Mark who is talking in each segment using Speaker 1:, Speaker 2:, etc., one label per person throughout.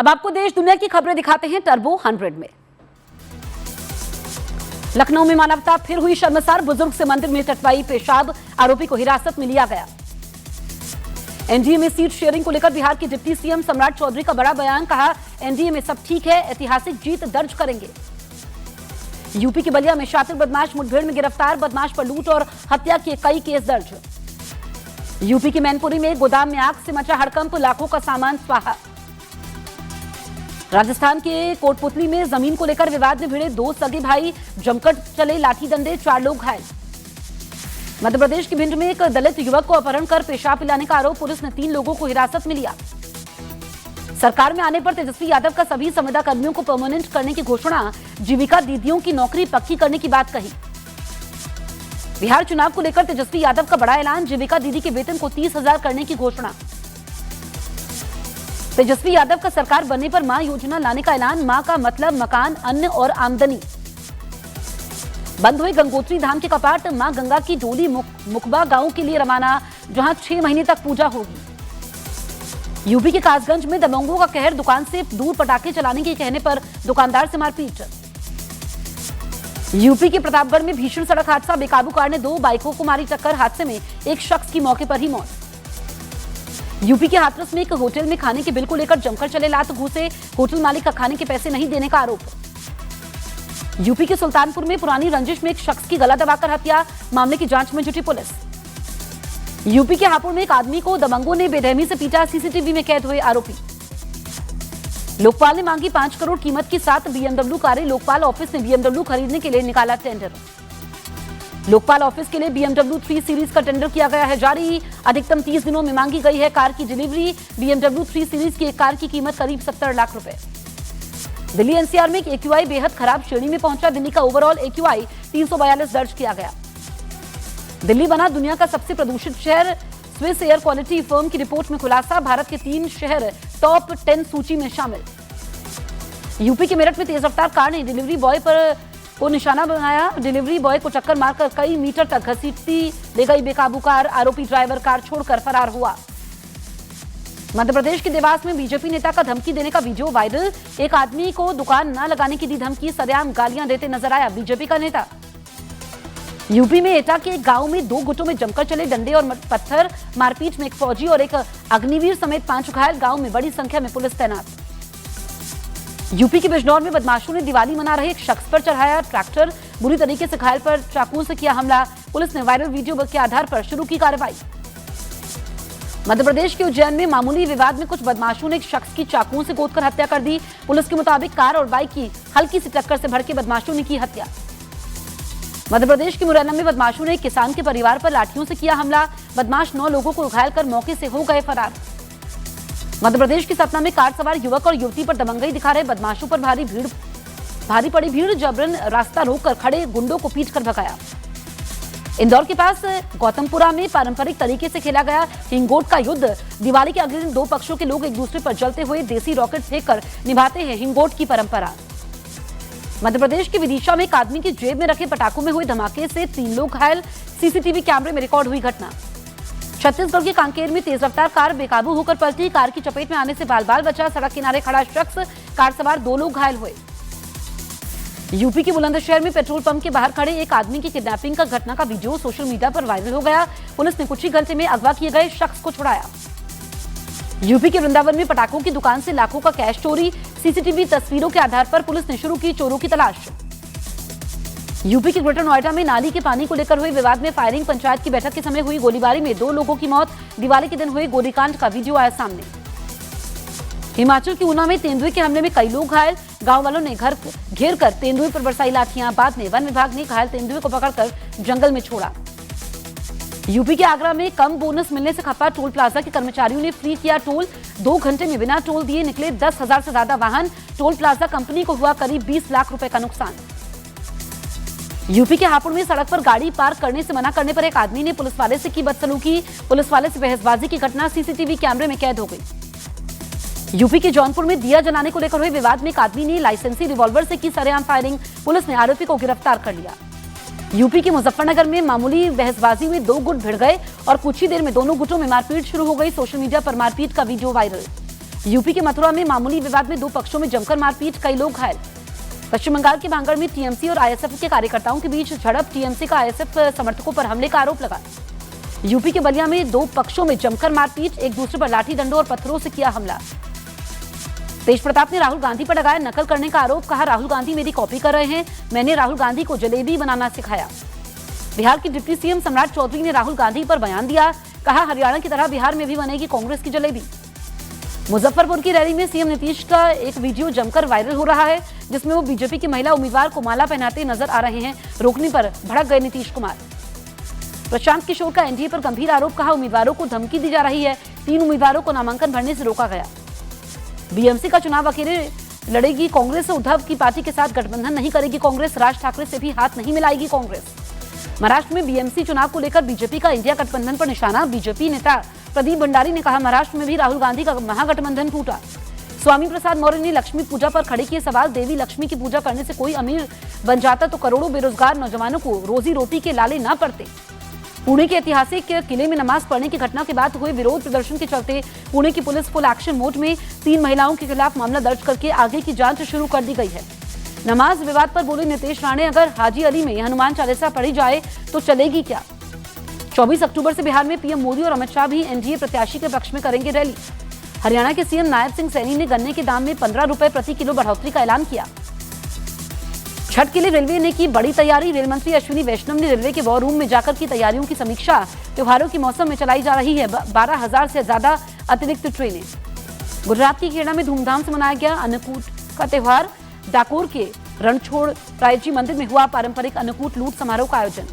Speaker 1: अब आपको देश दुनिया की खबरें दिखाते हैं टर्बो 100 में। लखनऊ में मानवता फिर हुई शर्मसार, बुजुर्ग से मंदिर में टटवाई पेशाब, आरोपी को हिरासत में लिया गया। एनडीए में सीट शेयरिंग को लेकर बिहार के डिप्टी सीएम सम्राट चौधरी का बड़ा बयान, कहा एनडीए में सब ठीक है, ऐतिहासिक जीत दर्ज करेंगे। यूपी के बलिया में शातिर बदमाश मुठभेड़ में गिरफ्तार, बदमाश पर लूट और हत्या के कई केस दर्ज। यूपी के मैनपुरी में गोदाम में आग से मचा हड़कंप, लाखों का सामान स्वाहा। राजस्थान के कोटपुतली में जमीन को लेकर विवाद में भिड़े दो सगे भाई, जमकर चले लाठी डंडे, 4 लोग घायल। मध्य प्रदेश के भिंड में एक दलित युवक को अपहरण कर पेशाब पिलाने का आरोप, पुलिस ने 3 लोगों को हिरासत में लिया। सरकार में आने पर तेजस्वी यादव का सभी संविदा कर्मियों को परमानेंट करने की घोषणा, जीविका दीदियों की नौकरी पक्की करने की बात कही। बिहार चुनाव को लेकर तेजस्वी यादव का बड़ा ऐलान, जीविका दीदी के वेतन को 30,000 करने की घोषणा। तेजस्वी यादव का सरकार बनने पर मां योजना लाने का ऐलान, मां का मतलब मकान, अन्न और आमदनी। बंद हुए गंगोत्री धाम के कपाट, मां गंगा की डोली मुकबा गांव के लिए रवाना, जहां 6 महीने तक पूजा होगी। यूपी के कासगंज में दबंगों का कहर, दुकान से दूर पटाखे चलाने के कहने पर दुकानदार से मारपीट। यूपी के प्रतापगढ़ में भीषण सड़क हादसा, बेकाबू कार ने 2 बाइकों को मारी टक्कर, हादसे में एक शख्स की मौके पर ही मौत। यूपी के हाथरस में एक होटल में खाने के बिल को लेकर जमकर चले लात घूसे, होटल मालिक का खाने के पैसे नहीं देने का आरोप। यूपी के सुल्तानपुर में पुरानी रंजिश में एक शख्स की गला दबाकर हत्या, मामले की जांच में जुटी पुलिस। यूपी के हापुड़ में एक आदमी को दबंगों ने बेरहमी से पीटा, सीसीटीवी में कैद हुए आरोपी। लोकपाल ने मांगी 5 करोड़ कीमत की 7 बीएमडब्ल्यू कारें, लोकपाल ऑफिस ने बीएमडब्ल्यू खरीदने के लिए निकाला टेंडर। लोकपाल ऑफिस के लिए बीएमडब्ल्यू 3 सीरीज का टेंडर किया गया है जारी, अधिकतम 30 दिनों में मांगी गई है कार की डिलीवरी। बीएमडब्ल्यू 3 सीरीज की एक कार की कीमत करीब 70 लाख रुपए। दिल्ली एनसीआर में एक्यूआई बेहद खराब श्रेणी में पहुंचा, दिल्ली का ओवरऑल एक्यूआई 342 दर्ज किया गया। दिल्ली बना दुनिया का सबसे प्रदूषित शहर, स्विस एयर क्वालिटी फर्म की रिपोर्ट में खुलासा, भारत के 3 शहर टॉप 10 सूची में शामिल। यूपी के मेरठ में तेज रफ्तार कार ने डिलीवरी बॉय को निशाना बनाया, डिलीवरी बॉय को टक्कर मारकर कई मीटर तक घसीटती ले गई बेकाबू कार, आरोपी ड्राइवर कार छोड़कर फरार हुआ। मध्य प्रदेश के देवास में बीजेपी नेता का धमकी देने का वीडियो वायरल, एक आदमी को दुकान न लगाने की दी धमकी, सरेआम गालियां देते नजर आया बीजेपी का नेता। यूपी में एटा के एक गांव में 2 गुटों में जमकर चले डंडे और पत्थर, मारपीट में एक फौजी और एक अग्निवीर समेत 5 घायल, गांव में बड़ी संख्या में पुलिस तैनात। यूपी के बिजनौर में बदमाशों ने दिवाली मना रहे एक शख्स पर चढ़ाया ट्रैक्टर, बुरी तरीके से घायल पर चाकुओं से किया हमला, पुलिस ने वायरल वीडियो के आधार पर शुरू की कार्रवाई। मध्य प्रदेश के उज्जैन में मामूली विवाद में कुछ बदमाशों ने एक शख्स की चाकुओं से गोदकर हत्या कर दी, पुलिस के मुताबिक कार और बाइक की हल्की सी टक्कर से भड़के बदमाशों ने की हत्या। मध्य प्रदेश के मुरैना में बदमाशों ने एक किसान के परिवार पर लाठियों से किया हमला, बदमाश 9 लोगों को घायल कर मौके से हो गए फरार। मध्य प्रदेश के सतना में कार सवार युवक और युवती पर दबंगई दिखा रहे बदमाशों पर भारी पड़ी भीड़, जबरन रास्ता रोककर खड़े गुंडों को पीटकर भगाया। इंदौर के पास गौतमपुरा में पारंपरिक तरीके से खेला गया हिंगोट का युद्ध, दिवाली के अगले दिन 2 पक्षों के लोग एक दूसरे पर जलते हुए देसी रॉकेट फेंककर निभाते हैं हिंगोट की परंपरा। मध्य प्रदेश के विदिशा में एक आदमी की जेब में रखे पटाखों में हुए धमाके से 3 लोग घायल, सीसीटीवी कैमरे में रिकॉर्ड हुई घटना। छत्तीसगढ़ के कांकेर में तेज रफ्तार कार बेकाबू होकर पलटी, कार की चपेट में आने से बाल बचा, सड़क किनारे खड़ा शख्स, कार सवार 2 लोग घायल हुए। यूपी के बुलंदशहर में पेट्रोल पंप के बाहर खड़े एक आदमी की किडनैपिंग का घटना का वीडियो सोशल मीडिया पर वायरल हो गया, पुलिस ने कुछ ही घंटे में अगवा किए गए शख्स को छुड़ाया। यूपी के वृंदावन में पटाखों की दुकान से लाखों का कैश चोरी, सीसीटीवी तस्वीरों के आधार पर पुलिस ने शुरू की चोरों की तलाश। यूपी के ग्रेटर नोएडा में नाली के पानी को लेकर हुए विवाद में फायरिंग, पंचायत की बैठक के समय हुई गोलीबारी में 2 लोगों की मौत, दिवाली के दिन हुए गोलीकांड का वीडियो आया सामने। हिमाचल के ऊना में तेंदुए के हमले में कई लोग घायल, गांव वालों ने घर घेर कर तेंदुए पर बरसाई लाठियां, बाद में वन विभाग ने घायल तेंदुए को पकड़कर जंगल में छोड़ा। यूपी के आगरा में कम बोनस मिलने से खफा टोल प्लाजा के कर्मचारियों ने फ्री किया टोल, 2 घंटे में बिना टोल दिए निकले 10,000 से ज्यादा वाहन, टोल प्लाजा कंपनी को हुआ करीब 20 लाख रुपए का नुकसान। यूपी के हापुड़ में सड़क पर गाड़ी पार्क करने से मना करने पर एक आदमी ने पुलिस वाले से की बदसलूकी, पुलिस वाले से बहसबाजी की घटना सीसीटीवी कैमरे में कैद हो गई। यूपी के जौनपुर में दिया जलाने को लेकर हुए विवाद में एक आदमी ने लाइसेंसी रिवॉल्वर से की सरेआम फायरिंग, पुलिस ने आरोपी को गिरफ्तार कर लिया। यूपी के मुजफ्फरनगर में मामूली बहसबाजी में 2 गुट भिड़ गए और कुछ ही देर में दोनों गुटों में मारपीट शुरू हो गई, सोशल मीडिया पर मारपीट का वीडियो वायरल। यूपी के मथुरा में मामूली विवाद में दो पक्षों में जमकर मारपीट, कई लोग घायल। पश्चिम बंगाल के भांगड़ में टीएमसी और आईएसएफ के कार्यकर्ताओं के बीच झड़प, टीएमसी का आईएसएफ समर्थकों पर हमले का आरोप लगा। यूपी के बलिया में दो पक्षों में जमकर मारपीट, एक दूसरे पर लाठी डंडों और पत्थरों से किया हमला। तेज प्रताप ने राहुल गांधी पर लगाया नकल करने का आरोप, कहा राहुल गांधी मेरी कॉपी कर रहे हैं, मैंने राहुल गांधी को जलेबी बनाना सिखाया। बिहार के डिप्टी सीएम सम्राट चौधरी ने राहुल गांधी पर बयान दिया, कहा हरियाणा की तरह बिहार में भी बनेगी कांग्रेस की जलेबी। मुजफ्फरपुर की रैली में सीएम नीतीश का एक वीडियो जमकर वायरल हो रहा है, जिसमें वो बीजेपी की महिला उम्मीदवार को माला पहनाते नजर आ रहे हैं। रोकने पर भड़क गए नीतीश कुमार। प्रशांत किशोर का एनडीए पर गंभीर आरोप, कहा उम्मीदवारों को धमकी दी जा रही है, 3 उम्मीदवारों को नामांकन भरने से रोका गया। बीएमसी का चुनाव अकेले लड़ेगी कांग्रेस, उद्धव की पार्टी के साथ गठबंधन नहीं करेगी कांग्रेस, राज ठाकरे से भी हाथ नहीं मिलाएगी कांग्रेस। महाराष्ट्र में बीएमसी चुनाव को लेकर बीजेपी का इंडिया गठबंधन पर निशाना, बीजेपी नेता प्रदीप भंडारी ने कहा महाराष्ट्र में भी राहुल गांधी का महागठबंधन टूटा। स्वामी प्रसाद मौर्य ने लक्ष्मी पूजा पर खड़े किए सवाल, देवी लक्ष्मी की पूजा करने से कोई अमीर बन जाता तो करोड़ों बेरोजगार नौजवानों को रोजी रोटी के लाले न पड़ते। पुणे के ऐतिहासिक किले में नमाज पढ़ने की घटना के बाद हुए विरोध प्रदर्शन के चलते पुणे की पुलिस फुल एक्शन मोड में 3 महिलाओं के खिलाफ मामला दर्ज करके आगे की जांच शुरू कर दी गई है। नमाज विवाद पर बोले नीतीश राणे, अगर हाजी अली में हनुमान चालीसा पढ़ी जाए तो चलेगी क्या। 24 अक्टूबर से बिहार में पीएम मोदी और अमित शाह भी एनडीए प्रत्याशी के पक्ष में करेंगे रैली। हरियाणा के सीएम नायब सिंह सैनी ने गन्ने के दाम में 15 रुपए प्रति किलो बढ़ोतरी का ऐलान किया। छठ के लिए रेलवे ने की बड़ी तैयारी, रेल मंत्री अश्विनी वैष्णव ने रेलवे के वॉर रूम में जाकर की तैयारियों की समीक्षा। त्योहारों के मौसम में चलाई जा रही है 12,000 से ज्यादा अतिरिक्त ट्रेनें। गुजरात की खेड़ा में धूमधाम से मनाया गया अन्नकूट का त्योहार। डाकोर के रणछोड़ रायजी मंदिर में हुआ पारंपरिक अन्नकूट लूट समारोह का आयोजन।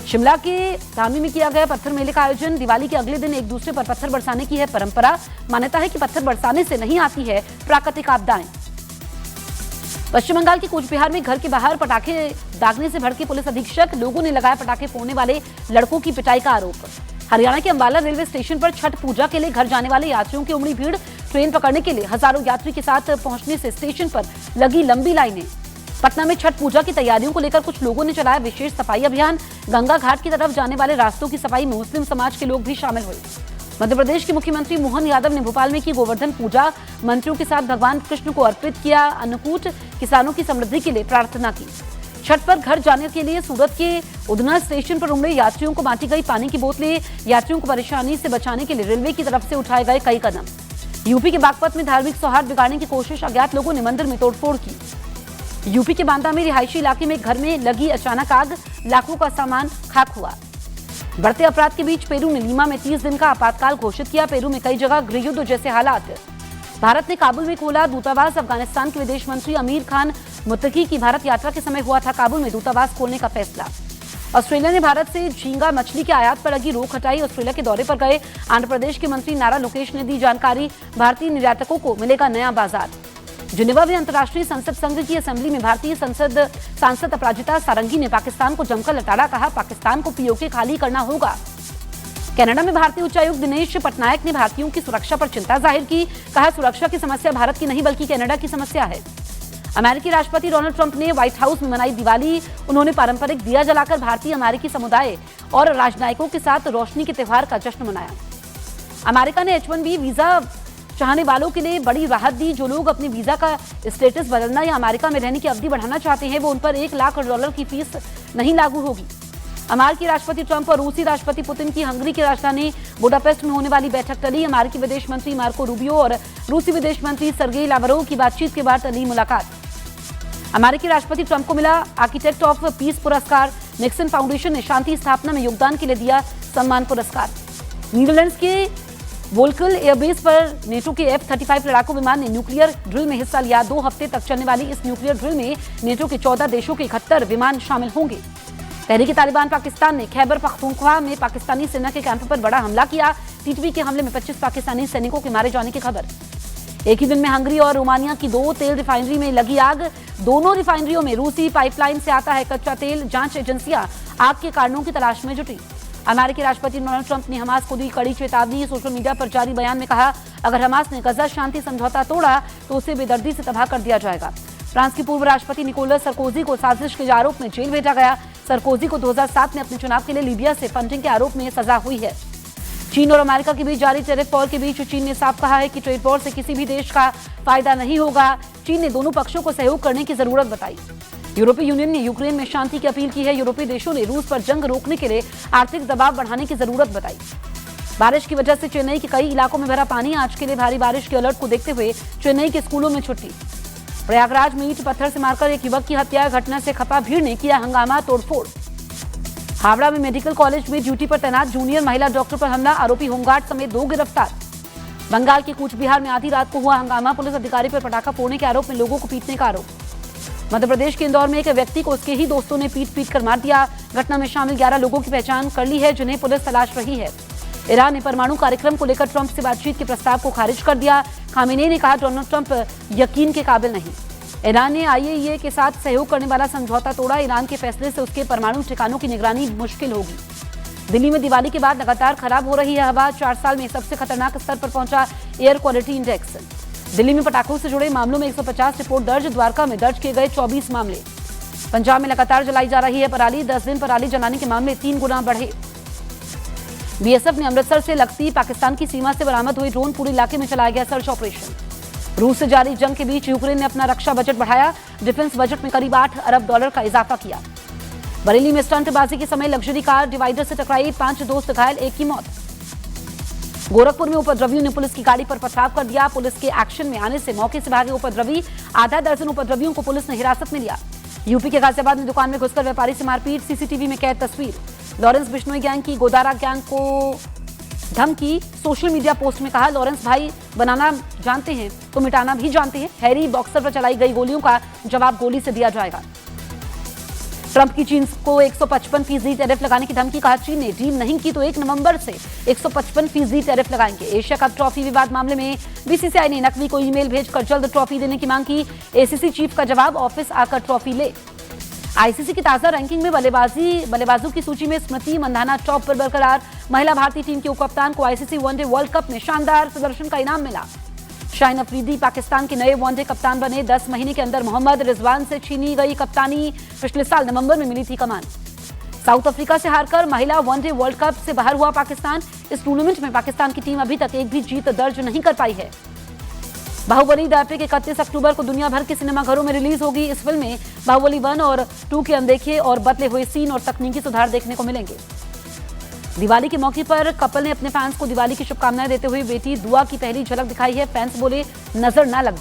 Speaker 1: शिमला के धामी में किया गया पत्थर मेले का आयोजन। दिवाली के अगले दिन एक दूसरे पर पत्थर बरसाने की है परंपरा। मान्यता है कि पत्थर बरसाने से नहीं आती है प्राकृतिक आपदाएं। पश्चिम बंगाल के कूच बिहार में घर के बाहर पटाखे दागने से भड़के पुलिस अधीक्षक, लोगों ने लगाया पटाखे फोड़ने वाले लड़कों की पिटाई का आरोप। हरियाणा के अंबाला रेलवे स्टेशन पर छठ पूजा के लिए घर जाने वाले यात्रियों की उमड़ी भीड़, ट्रेन पकड़ने के लिए हजारों यात्री के साथ पहुंचने से स्टेशन पर लगी लंबी लाइनें। पटना में छठ पूजा की तैयारियों को लेकर कुछ लोगों ने चलाया विशेष सफाई अभियान। गंगा घाट की तरफ जाने वाले रास्तों की सफाई में मुस्लिम समाज के लोग भी शामिल हुए। मध्य प्रदेश के मुख्यमंत्री मोहन यादव ने भोपाल में की गोवर्धन पूजा, मंत्रियों के साथ भगवान कृष्ण को अर्पित किया अन्नकूट, किसानों की समृद्धि के लिए प्रार्थना की। छठ पर घर जाने के लिए सूरत के उधना स्टेशन पर उमड़े यात्रियों को बांटी गई पानी की बोतलें। यात्रियों को परेशानी से बचाने के लिए रेलवे की तरफ से उठाए गए कई कदम। यूपी के बागपत में धार्मिक सौहार्द बिगाड़ने की कोशिश, अज्ञात लोगों ने मंदिर में तोड़फोड़ की। यूपी के बांदा में रिहायशी इलाके में घर में लगी अचानक आग, लाखों का सामान खाक हुआ। बढ़ते अपराध के बीच पेरू ने लीमा में 30 दिन का आपातकाल घोषित किया। पेरू में कई जगह गृहयुद्ध जैसे हालात। भारत ने काबुल में खोला दूतावास। अफगानिस्तान के विदेश मंत्री अमीर खान मुत्तकी की भारत यात्रा के समय हुआ था काबुल में दूतावास खोलने का फैसला। ऑस्ट्रेलिया ने भारत से झींगा मछली के आयात पर लगी रोक हटाई। ऑस्ट्रेलिया के दौरे पर गए आंध्र प्रदेश के मंत्री नारा लोकेश ने दी जानकारी, भारतीय निर्यातकों को मिलेगा नया बाजार। जिनेवा में अंतर्राष्ट्रीय संसद संघ की असेंबली में भारतीय सांसद अपराजिता सारंगी ने पाकिस्तान को जमकर लताड़ा, कहा पाकिस्तान को पीओके खाली करना होगा। कनाडा में भारतीय उच्चायुक्त दिनेश पटनायक ने भारतीयों की सुरक्षा पर चिंता जाहिर की, कहा सुरक्षा की समस्या भारत की नहीं बल्कि कनाडा की समस्या है। अमेरिकी राष्ट्रपति डोनाल्ड ट्रंप ने व्हाइट हाउस में मनाई दिवाली। उन्होंने पारंपरिक दिया जलाकर भारतीय अमेरिकी समुदाय और राजनयिकों के साथ रोशनी के त्योहार का जश्न मनाया। अमेरिका ने H-1B वीजा चाहने वालों के लिए बड़ी राहत दी। जो लोग अपने वीजा का स्टेटस बदलना या अमेरिका में रहने की अवधि बढ़ाना चाहते हैं, वो उन पर $1 लाख की फीस नहीं लागू होगी। अमेरिकी राष्ट्रपति ट्रंप और रूसी राष्ट्रपति पुतिन की हंगरी की राजधानी बुडापेस्ट में होने वाली बैठक टली। अमेरिकी विदेश मंत्री मार्को रूबियो और रूसी विदेश मंत्री सर्गेई लावरोव की बातचीत के बाद टली मुलाकात। अमेरिकी राष्ट्रपति ट्रंप को मिला आर्किटेक्ट ऑफ पीस पुरस्कार। निक्सन फाउंडेशन ने शांति स्थापना में योगदान के लिए दिया सम्मान पुरस्कार। नीदरलैंड्स के वोल्कल एयरबेस पर नेटो के F-35 लड़ाकू विमान ने न्यूक्लियर ड्रिल में हिस्सा लिया। 2 हफ्ते तक चलने वाली इस न्यूक्लियर ड्रिल में नेटो के 14 देशों के 71 विमान शामिल होंगे। तहरीक तालिबान पाकिस्तान ने खैबर पख्तूनख्वा में पाकिस्तानी सेना के कैंप पर बड़ा हमला किया। टीटीपी के हमले में 25 पाकिस्तानी सैनिकों के मारे जाने की खबर। एक ही दिन में हंगरी और रोमानिया की 2 तेल रिफाइनरी में लगी आग। दोनों रिफाइनरियों में रूसी पाइपलाइन से आता है कच्चा तेल। जांच एजेंसियां आग के कारणों की तलाश में जुटी। अमेरिकी राष्ट्रपति डोनाल्ड ट्रंप ने हमास को दी कड़ी चेतावनी। सोशल मीडिया पर जारी बयान में कहा, अगर हमास ने गजा शांति समझौता तोड़ा तो उसे बेदर्दी से तबाह कर दिया जाएगा। फ्रांस के पूर्व राष्ट्रपति निकोलस सरकोजी को साजिश के आरोप में जेल भेजा गया। सरकोजी को 2007 में अपने चुनाव के लिए लीबिया से फंडिंग के आरोप में सजा हुई है। चीन और अमेरिका के बीच जारी टैरिफ वॉर के बीच चीन ने साफ कहा है कि ट्रेड वॉर से किसी भी देश का फायदा नहीं होगा। चीन ने दोनों पक्षों को सहयोग करने की जरूरत बताई। यूरोपीय यूनियन ने यूक्रेन में शांति की अपील की है। यूरोपीय देशों ने रूस पर जंग रोकने के लिए आर्थिक दबाव बढ़ाने की जरूरत बताई। बारिश की वजह से चेन्नई के कई इलाकों में भरा पानी। आज के लिए भारी बारिश के अलर्ट को देखते हुए चेन्नई के स्कूलों में छुट्टी। प्रयागराज में ईंट पत्थर से मारकर एक युवक की हत्या। घटना से खपा भीड़ ने किया हंगामा, तोड़फोड़। हावड़ा में मेडिकल कॉलेज में ड्यूटी पर तैनात जूनियर महिला डॉक्टर पर हमला। आरोपी होमगार्ड समेत 2 गिरफ्तार। बंगाल के कूच बिहार में आधी रात को हुआ हंगामा। पुलिस अधिकारी पर पटाखा फोड़ने के आरोप में लोगों को पीटने का आरोप। मध्य प्रदेश के इंदौर में एक व्यक्ति को उसके ही दोस्तों ने पीट कर मार दिया। घटना में शामिल 11 लोगों की पहचान कर ली है, जिन्हें पुलिस तलाश रही है। ईरान ने परमाणु कार्यक्रम को लेकर ट्रंप से बातचीत के प्रस्ताव को खारिज कर दिया। खामेनेई ने कहा डोनाल्ड ट्रंप यकीन के काबिल नहीं। ईरान ने IAEA के साथ सहयोग करने वाला समझौता तोड़ा। ईरान के फैसले से उसके परमाणु ठिकानों की निगरानी मुश्किल होगी। दिल्ली में दिवाली के बाद लगातार खराब हो रही है हवा। 4 साल में सबसे खतरनाक स्तर पर पहुंचा एयर क्वालिटी इंडेक्स। दिल्ली में पटाखों से जुड़े मामलों में 150 रिपोर्ट दर्ज। द्वारका में दर्ज किए गए 24 मामले। पंजाब में लगातार जलाई जा रही है पराली। 10 दिन पराली जलाने के मामले 3 गुना बढ़े। BSF ने अमृतसर से लगती पाकिस्तान की सीमा से बरामद हुई ड्रोन पूरे इलाके में चलाया गया सर्च ऑपरेशन। रूस से जारी जंग के बीच यूक्रेन ने अपना रक्षा बजट बढ़ाया। डिफेंस बजट में करीब $8 अरब का इजाफा किया। बरेली में स्टंटबाजी के समय लग्जरी कार डिवाइडर से टकराई। 5 दोस्त घायल, 1 की मौत। गोरखपुर में उपद्रवियों ने पुलिस की गाड़ी पर पथराव कर दिया। पुलिस के एक्शन में आने से मौके से भागे उपद्रवी। आधा दर्जन उपद्रवियों को पुलिस ने हिरासत में लिया। यूपी के गाजियाबाद में दुकान में घुसकर व्यापारी से मारपीट। CCTV में कैद तस्वीर। लॉरेंस बिश्नोई गैंग की गोदारा गैंग को धमकी। सोशल मीडिया पोस्ट में कहा लॉरेंस भाई बनाना जानते हैं तो मिटाना भी जानते हैं। हैरी बॉक्सर पर चलाई गई गोलियों का जवाब गोली से दिया जाएगा। ट्रंप की चीन को 155% टैरिफ लगाने की धमकी। कहा चीन ने डील नहीं की तो 1 नवंबर से 155% टैरिफ लगाएंगे। एशिया कप ट्रॉफी विवाद मामले में BCCI ने नकवी को ईमेल भेजकर जल्द ट्रॉफी देने की मांग की। ACC चीफ का जवाब ऑफिस आकर ट्रॉफी ले। ICC की ताजा रैंकिंग में बल्लेबाजों की सूची में स्मृति मंधाना टॉप पर बरकरार। महिला भारतीय टीम के उपकप्तान को ICC वनडे वर्ल्ड कप में शानदार प्रदर्शन का इनाम मिला। शाहीन अफरीदी पाकिस्तान के नए वनडे कप्तान बने। 10 महीने के अंदर मोहम्मद रिजवान से छीनी गई कप्तानी। पिछले साल नवंबर में मिली थी कमान। साउथ अफ्रीका से हारकर महिला वनडे वर्ल्ड कप से बाहर हुआ पाकिस्तान। इस टूर्नामेंट में पाकिस्तान की टीम अभी तक एक भी जीत दर्ज नहीं कर पाई है। बाहुबली द एपिक 31 अक्टूबर को दुनिया भर के सिनेमाघरों में रिलीज होगी। इस फिल्म में बाहुबली 1 और 2 के अनदेखे और बदले हुए सीन और तकनीकी सुधार देखने को मिलेंगे। दिवाली के मौके पर कपल ने अपने फैंस को दिवाली की शुभकामनाएं देते हुए बेटी दुआ की पहली झलक दिखाई है। फैंस बोले नजर ना लग